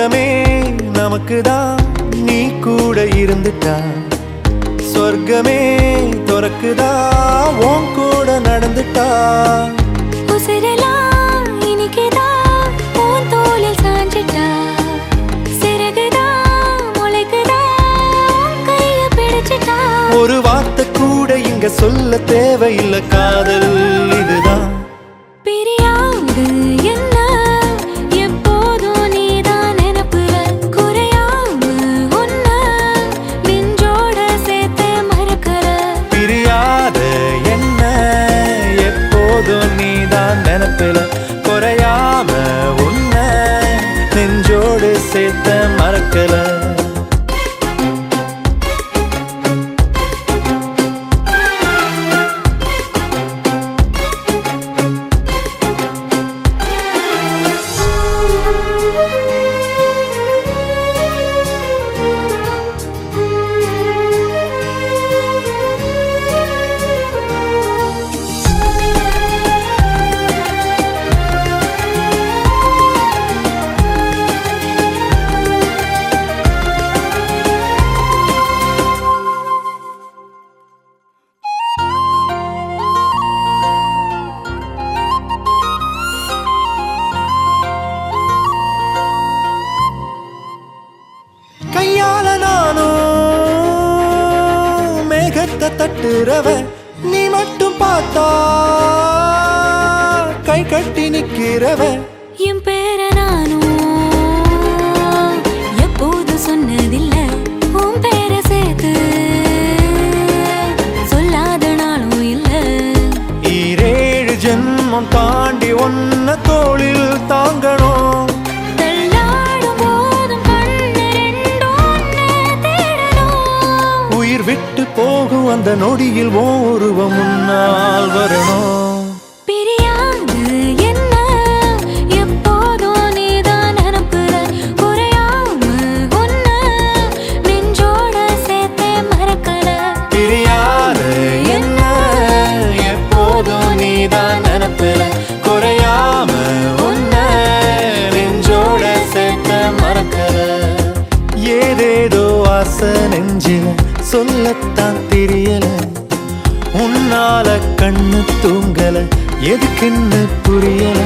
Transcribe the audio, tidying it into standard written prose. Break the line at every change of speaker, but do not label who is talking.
உலகமே நமக்குதான் நீ கூட இருந்துட்டா சொர்க்கமே துறக்குதா உன் கூட நடந்துட்டா
உசிரெல்லாம் இனிக்குதான் உன் தோளில் சாஞ்சிட்டா சிறகுதான் முளைக்குதா உன் கையை பிடிச்சிட்டா
ஒரு வார்த்தை கூட இங்க சொல்ல தேவையில்லை காதல் இதுதான்
பிரியாது என்ன எப்போதும் நீதான் நினைப்புல குறையாம உன்ன நெஞ்சோட சேர்த்து மறக்கற
பிரியாத என்ன எப்போதும் நீதான் நினைப்பில குறையாம உன்னை நெஞ்சோடு சேர்த்த மறக்கல கையால நானும் மேகத்தை தட்டுறவ நீ மட்டும் பார்த்தா கை கட்டி நிக்கிறவ
என் பேர நானும் எப்போது சொன்னதில்ல உன் பேர சேர்த்து சொல்லாத நாளும் இல்ல
ஈரேழு ஜென்மம் தாண்டி ஒன்ன தோளில் தாங்கணும்
தள்ளாடும் போதும் கண்ணு ரெண்டும் உன்னை தேடணும்
உயிர் விட்டு போகும் அந்த நொடியில் ஓ உருவம் முன்னால் வரணும்
பிரியாது என்ன எப்போதும் நீதான் நினைப்புல குறையாம உன்ன நெஞ்சோட சேர்த்தே மறக்கல
பிரியாத என்ன எப்போதும் நீதான் நினைப்பில குறையாம உன்னை நெஞ்சோட சேர்த்த மறக்கல ஏதேதோ ஆசை நெஞ்சில சொல்லத்தான் தெரியல உன்னால கண்ணு தூங்கல எதுக்குன்னு புரியல